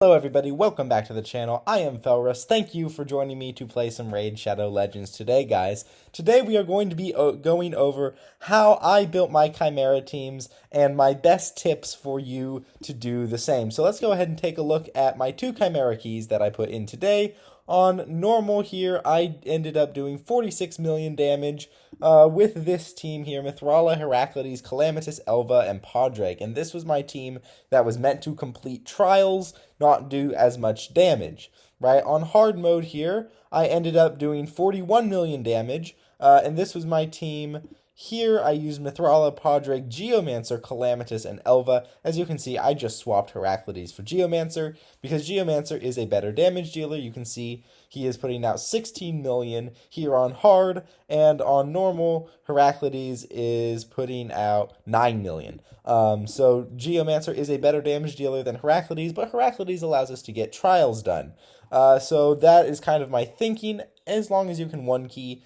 Hello everybody, welcome back to the channel. I am Felrus. Thank you for joining me to play some Raid Shadow Legends today, guys. Today we are going to be going over how I built my Chimera teams and my best tips for you to do the same. So let's go ahead and take a look at my two Chimera keys that I put in today. On normal here, I ended up doing 46 million damage with this team here, Mithrala, Heraclides, Calamitous, Elva, and Padraig. And this was my team that was meant to complete trials, not do as much damage, right? On hard mode here, I ended up doing 41 million damage, and this was my team. Here I used Mithrala, Padraig, Geomancer, Calamitous, and Elva. As you can see, I just swapped Heraclides for Geomancer because Geomancer is a better damage dealer. You can see he is putting out 16 million here on hard, and on normal, Heraclides is putting out 9 million. So Geomancer is a better damage dealer than Heraclides, but Heraclides allows us to get trials done. So that is kind of my thinking. As long as you can one key,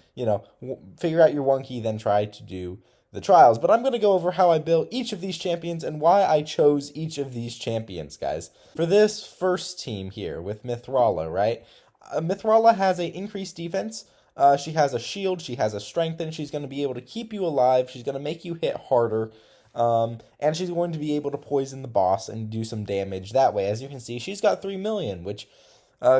figure out your one key, then try to do the trials. But I'm going to go over how I built each of these champions and why I chose each of these champions, guys. For this first team here with Mithrala, right? Mithrala has an increased defense. She has a shield. She has a strengthen. She's going to be able to keep you alive. She's going to make you hit harder. And she's going to be able to poison the boss and do some damage that way. As you can see, she's got 3 million, which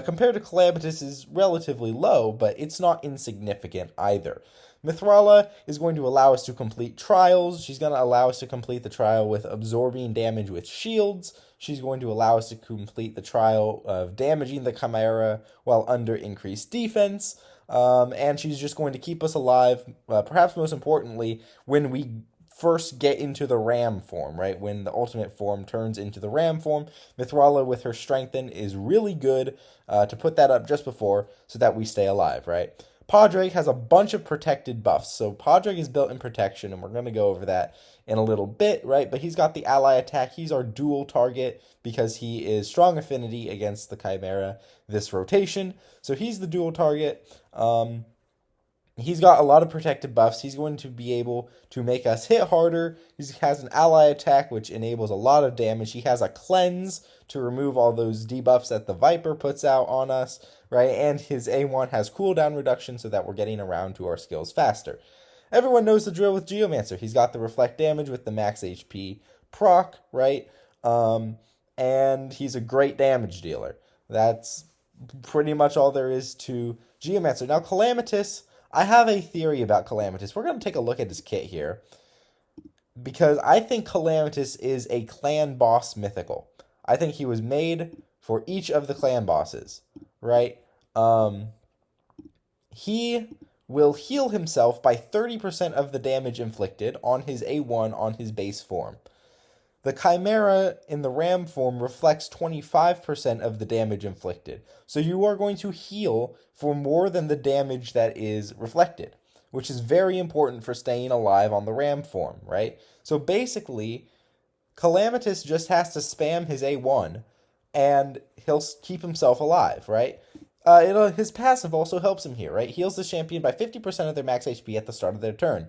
compared to Calamitous is relatively low, but it's not insignificant either. Mithrala is going to allow us to complete trials. She's going to allow us to complete the trial with absorbing damage with shields. She's going to allow us to complete the trial of damaging the Chimera while under increased defense. And she's just going to keep us alive, perhaps most importantly, when we first get into the ram form, right? When the ultimate form turns into the ram form, Mithrala with her strengthen is really good to put that up just before so that we stay alive, right? Padraig has a bunch of protected buffs. So Padraig is built in protection, and we're going to go over that in a little bit, right? But he's got the ally attack. He's our dual target because he is strong affinity against the Chimera this rotation. So he's the dual target. He's got a lot of protected buffs. He's going to be able to make us hit harder. He has an ally attack, which enables a lot of damage. He has a cleanse to remove all those debuffs that the Viper puts out on us, right? And his A1 has cooldown reduction so that we're getting around to our skills faster. Everyone knows the drill with Geomancer. He's got the reflect damage with the max HP proc, right? And he's a great damage dealer. That's pretty much all there is to Geomancer. Now, Calamitous, I have a theory about Calamitous. We're going to take a look at his kit here because I think Calamitous is a clan boss mythical. I think he was made for each of the clan bosses, right? He will heal himself by 30% of the damage inflicted on his A1 on his base form. The Chimera in the ram form reflects 25% of the damage inflicted. So you are going to heal for more than the damage that is reflected, which is very important for staying alive on the ram form, right? So basically, Calamitous just has to spam his A1 and he'll keep himself alive, right? His passive also helps him here, right? Heals the champion by 50% of their max HP at the start of their turn.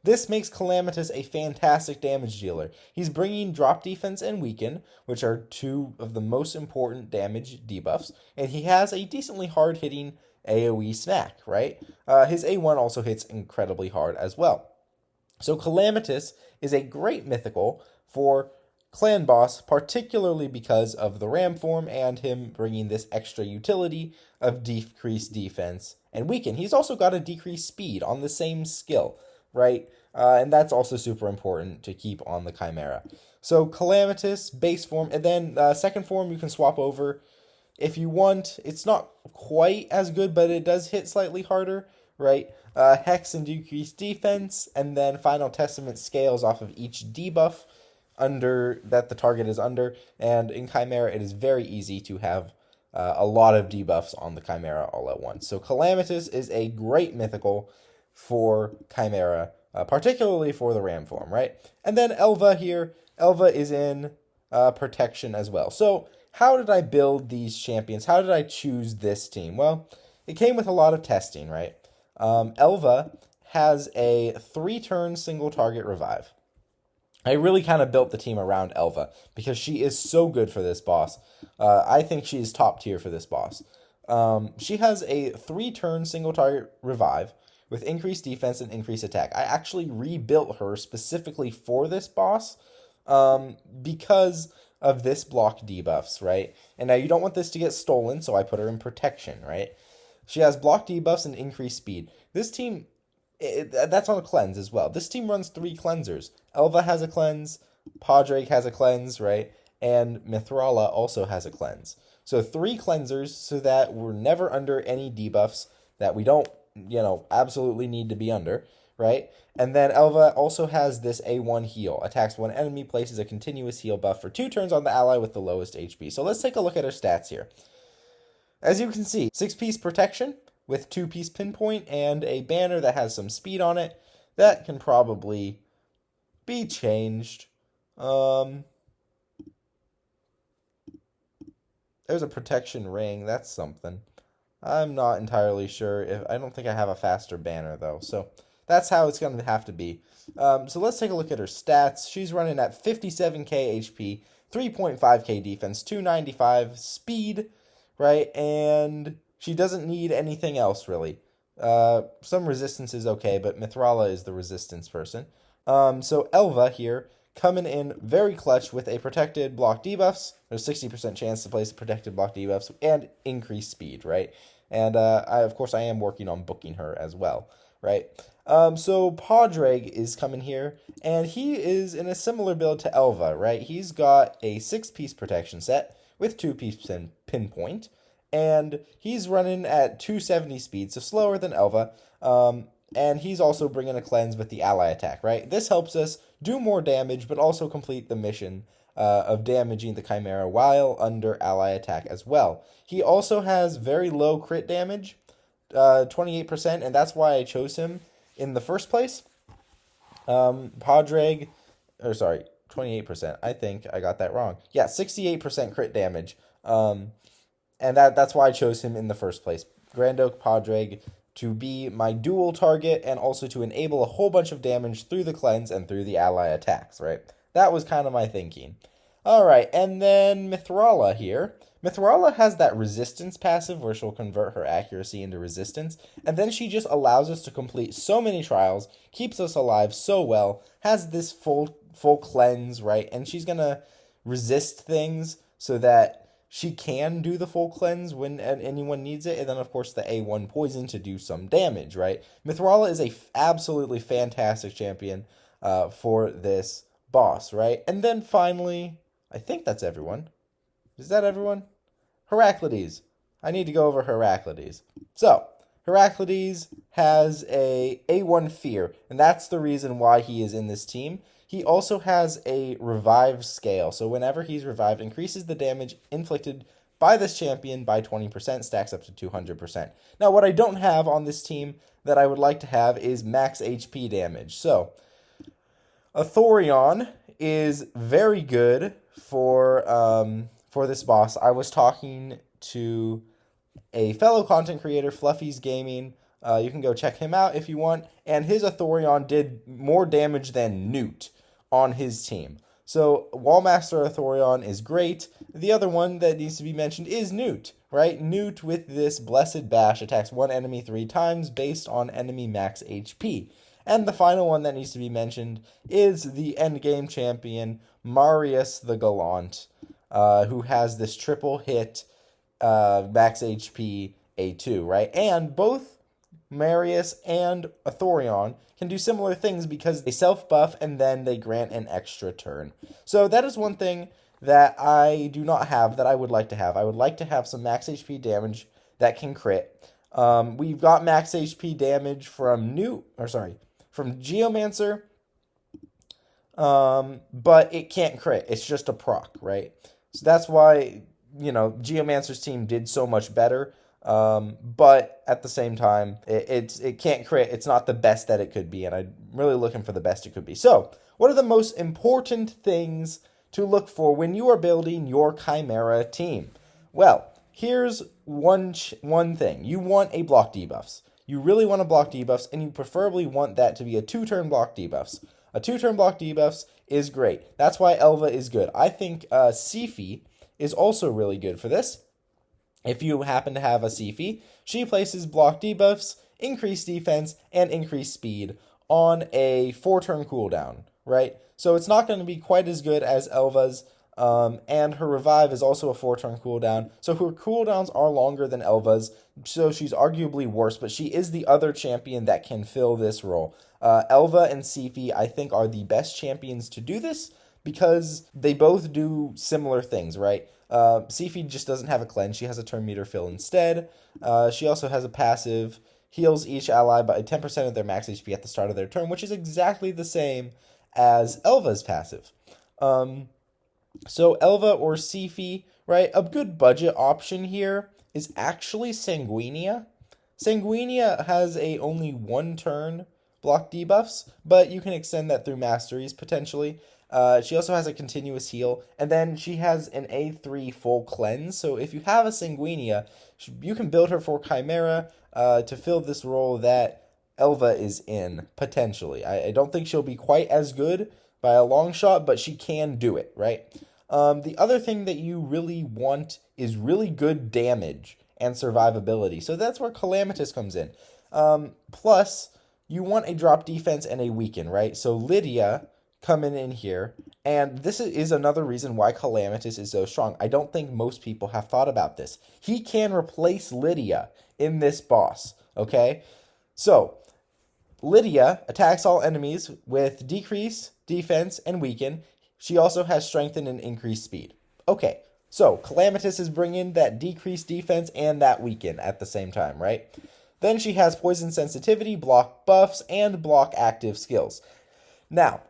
This makes Calamitous a fantastic damage dealer. He's bringing drop defense and weaken, which are two of the most important damage debuffs, and he has a decently hard-hitting AoE smack, right? His A1 also hits incredibly hard as well. So Calamitous is a great mythical for clan boss, particularly because of the ram form and him bringing this extra utility of decreased defense and weaken. He's also got a decreased speed on the same skill, right? And that's also super important to keep on the Chimera. So Calamitous, base form, and then second form you can swap over if you want. It's not quite as good, but it does hit slightly harder, right? Hex and decreased defense, and then Final Testament scales off of each debuff under that the target is under. And in Chimera, it is very easy to have a lot of debuffs on the Chimera all at once. So Calamitous is a great mythical for Chimera, particularly for the ram form, right? And then Elva here. Elva is in protection as well. So how did I build these champions? How did I choose this team? Well, it came with a lot of testing, right? Elva has a 3-turn single target revive. I really kind of built the team around Elva because she is so good for this boss. I think she is top tier for this boss. She has a 3-turn single target revive with increased defense and increased attack. I actually rebuilt her specifically for this boss because of this block debuffs, right? And now you don't want this to get stolen, so I put her in protection, right? She has block debuffs and increased speed. This team, that's on a cleanse as well. This team runs 3 cleansers. Elva has a cleanse, Padraig has a cleanse, right? And Mithrala also has a cleanse. So 3 cleansers so that we're never under any debuffs that we don't, absolutely need to be under, right? And then Elva also has this A1 heal. Attacks one enemy, places a continuous heal buff for 2 turns on the ally with the lowest HP. So let's take a look at her stats here. As you can see, 6-piece protection with 2-piece pinpoint and a banner that has some speed on it. That can probably be changed. There's a protection ring. That's something. I'm not entirely sure. I don't think I have a faster banner, though. So that's how it's going to have to be. So let's take a look at her stats. She's running at 57k HP, 3.5k defense, 295 speed, right? And she doesn't need anything else, really. Some resistance is okay, but Mithrala is the resistance person. So Elva here coming in very clutch with a protected block debuffs. There's 60% chance to place protected block debuffs and increased speed, right? And of course, I am working on booking her as well, right? So Padraig is coming here, and he is in a similar build to Elva, right? He's got a 6-piece protection set with 2-piece pinpoint, and he's running at 270 speed, so slower than Elva. And he's also bringing a cleanse with the ally attack, right? This helps us do more damage, but also complete the mission of damaging the Chimera while under ally attack as well. He also has very low crit damage, 28%, and that's why I chose him in the first place. 28%. I think I got that wrong. Yeah, 68% crit damage. And that's why I chose him in the first place. Grand Oak Padraig to be my dual target and also to enable a whole bunch of damage through the cleanse and through the ally attacks, right? That was kind of my thinking. All right, and then Mithrala here. Mithrala has that resistance passive where she'll convert her accuracy into resistance, and then she just allows us to complete so many trials, keeps us alive so well, has this full cleanse, right? And she's going to resist things so that she can do the full cleanse when anyone needs it, and then of course the A1 poison to do some damage, right? Mithrala is a absolutely fantastic champion for this boss, right? And then finally, I think that's everyone. Is that everyone? Heraclides. I need to go over Heraclides. So, Heraclides has a A1 fear, and that's the reason why he is in this team. He also has a revive scale, so whenever he's revived, increases the damage inflicted by this champion by 20%, stacks up to 200%. Now, what I don't have on this team that I would like to have is max HP damage. So, Athorion is very good for this boss. I was talking to a fellow content creator, Fluffy's Gaming. You can go check him out if you want. And his Athorion did more damage than Newt on his team. So Wallmaster Athorion is great. The other one that needs to be mentioned is Newt, right? Newt with this Blessed Bash attacks one enemy 3 times based on enemy max HP. And the final one that needs to be mentioned is the endgame champion, Marius the Gallant, who has this triple hit max HP A2, right? And both Marius and Athorion can do similar things because they self-buff and then they grant an extra turn. So that is one thing that I do not have that I would like to have. I would like to have some max HP damage that can crit. We've got max HP damage from Geomancer, but it can't crit. It's just a proc, right? So that's why, Geomancer's team did so much better. But at the same time, it can't crit. It's not the best that it could be, and I'm really looking for the best it could be. So, what are the most important things to look for when you are building your Chimera team? Well, here's one thing. You want a block debuffs. You really want a block debuffs, and you preferably want that to be a 2-turn block debuffs. A 2-turn block debuffs is great. That's why Elva is good. I think Sifi is also really good for this. If you happen to have a Sifi, she places block debuffs, increased defense, and increased speed on a 4-turn cooldown, right? So it's not going to be quite as good as Elva's, and her revive is also a 4-turn cooldown. So her cooldowns are longer than Elva's, so she's arguably worse, but she is the other champion that can fill this role. Elva and Sifi, I think, are the best champions to do this because they both do similar things, right? Sifi just doesn't have a cleanse. She has a turn meter fill instead. She also has a passive, heals each ally by 10% of their max HP at the start of their turn, which is exactly the same as Elva's passive. So Elva or Sifi, right? A good budget option here is actually Sanguinia. Sanguinia has a only 1-turn block debuffs, but you can extend that through masteries potentially. She also has a continuous heal, and then she has an A3 full cleanse. So if you have a Sanguinia, you can build her for Chimera to fill this role that Elva is in, potentially. I don't think she'll be quite as good by a long shot, but she can do it, right? The other thing that you really want is really good damage and survivability. So that's where Calamitous comes in. Plus, you want a drop defense and a weaken, right? So Lydia coming in here, and this is another reason why Calamitous is so strong. I don't think most people have thought about this. He can replace Lydia in this boss, okay? So, Lydia attacks all enemies with decrease, defense, and weaken. She also has strengthen and increased speed. Okay, so Calamitous is bringing that decreased defense and that weaken at the same time, right? Then she has poison sensitivity, block buffs, and block active skills. Now,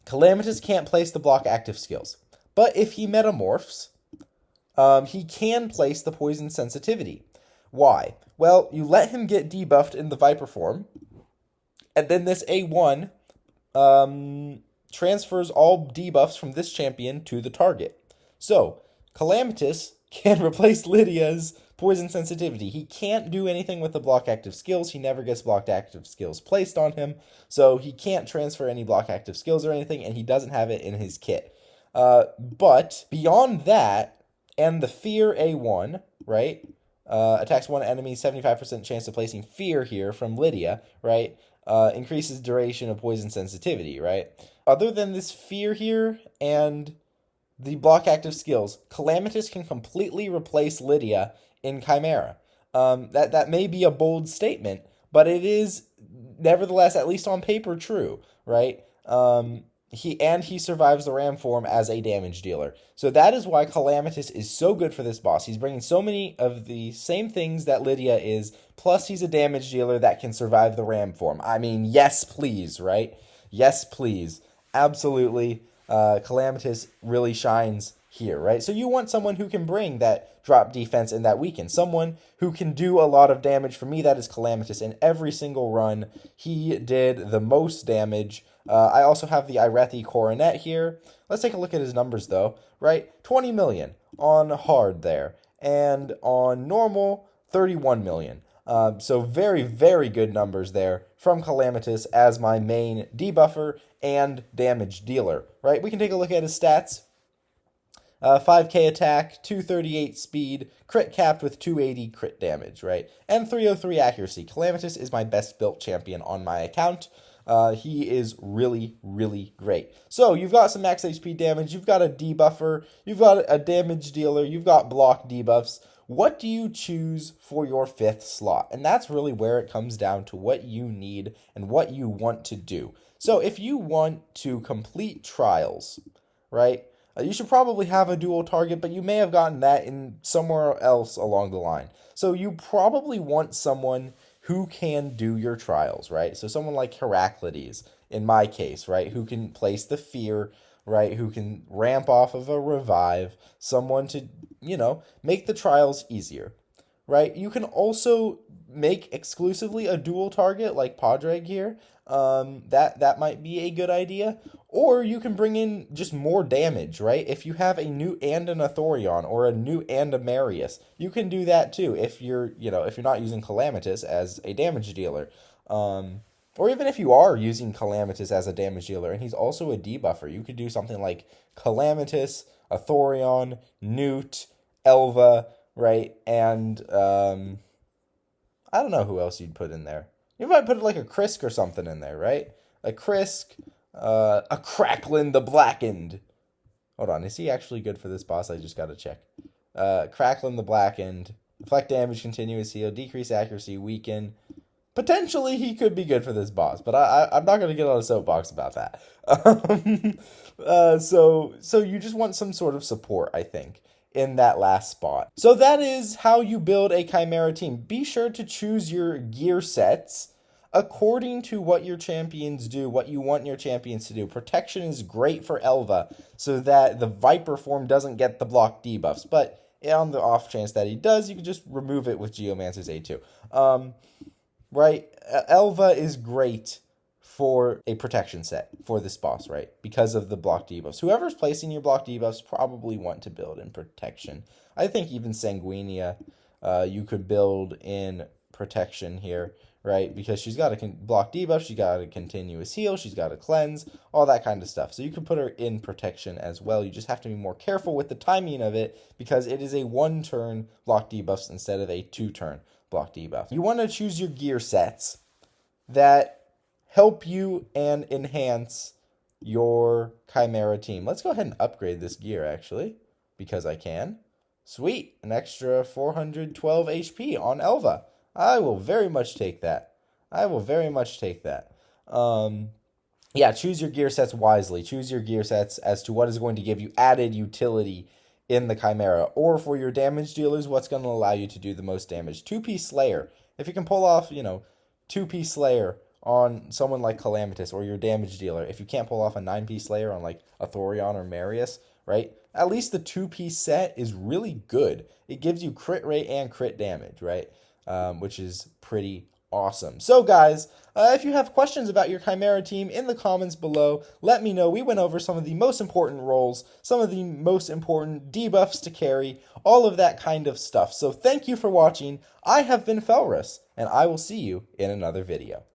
Calamitous can't place the block active skills, but if he metamorphs, he can place the poison sensitivity. Why? Well, you let him get debuffed in the Viper form, and then this A1 transfers all debuffs from this champion to the target. So, Calamitous can replace Lydia's poison sensitivity. He can't do anything with the block active skills. He never gets blocked active skills placed on him, so he can't transfer any block active skills or anything, and he doesn't have it in his kit. But beyond that, and the Fear A1, right? Attacks one enemy, 75% chance of placing Fear here from Lydia, right? Increases duration of poison sensitivity, right? Other than this Fear here and the block active skills, Calamitous can completely replace Lydia in Chimera. That may be a bold statement, but it is nevertheless, at least on paper, true, right? He survives the Ram form as a damage dealer. So that is why Calamitous is so good for this boss. He's bringing so many of the same things that Lydia is, plus he's a damage dealer that can survive the Ram form. I mean, yes, please, right? Yes, please. Absolutely. Calamitous really shines here, right? So you want someone who can bring that drop defense and that weaken. Someone who can do a lot of damage. For me, that is Calamitous. In every single run, he did the most damage. I also have the Irethi Coronet here. Let's take a look at his numbers, though, right? 20 million on hard there. And on normal, 31 million. So very, very good numbers there from Calamitous as my main debuffer and damage dealer, right? We can take a look at his stats. 5k attack, 238 speed, crit capped with 280 crit damage, right? And 303 accuracy. Calamitous is my best built champion on my account. He is really, really great. So you've got some max HP damage, you've got a debuffer, you've got a damage dealer, you've got block debuffs. What do you choose for your 5th slot? And that's really where it comes down to what you need and what you want to do. So if you want to complete trials, right? You should probably have a dual target, but you may have gotten that in somewhere else along the line. So you probably want someone who can do your trials, right? So someone like Heraclides, in my case, right? Who can place the Fear, right? Who can ramp off of a revive, someone to, make the trials easier, right? You can also make exclusively a dual target like Padraig here. That might be a good idea. Or you can bring in just more damage, right? If you have a new and an Athorion or a new and a Marius, you can do that too if you're not using Calamitous as a damage dealer. Or even if you are using Calamitous as a damage dealer and he's also a debuffer, you could do something like Calamitous, a Thorion, Newt, Elva, right? And I don't know who else you'd put in there. You might put like a Krisk or something in there, right? A Krisk, a Cracklin the Blackened. Hold on, is he actually good for this boss? I just gotta check. Cracklin the Blackened. Deflect damage, continuous heal, decrease accuracy, weaken. Potentially he could be good for this boss, but I'm not gonna get on a soapbox about that. So you just want some sort of support, I think, in that last spot. So that is how you build a Chimera team. Be sure to choose your gear sets according to what your champions do, what you want your champions to do. Protection is great for Elva so that the Viper form doesn't get the block debuffs, but on the off chance that he does, you can just remove it with Geomancer's A2. Right? Elva is great for a protection set for this boss, right? Because of the block debuffs. Whoever's placing your block debuffs probably want to build in protection. I think even Sanguinia, you could build in protection here, right? Because she's got a block debuff, she's got a continuous heal, she's got a cleanse, all that kind of stuff. So you can put her in protection as well. You just have to be more careful with the timing of it because it is a 1-turn block debuffs instead of a 2-turn block debuff. You want to choose your gear sets that help you and enhance your Chimera team. Let's go ahead and upgrade this gear, actually, because I can. Sweet, an extra 412 HP on Elva. I will very much take that. I will very much take that. Yeah, choose your gear sets wisely. Choose your gear sets as to what is going to give you added utility in the Chimera. Or for your damage dealers, what's going to allow you to do the most damage. 2-piece Slayer. If you can pull off, 2-piece Slayer on someone like Calamitous or your damage dealer, if you can't pull off a 9-piece Slayer on like a Thorion or Marius, right? At least the 2-piece set is really good. It gives you crit rate and crit damage, right? Which is pretty awesome. So guys, if you have questions about your Chimera team in the comments below, let me know. We went over some of the most important roles, some of the most important debuffs to carry, all of that kind of stuff. So thank you for watching. I have been Felrus, and I will see you in another video.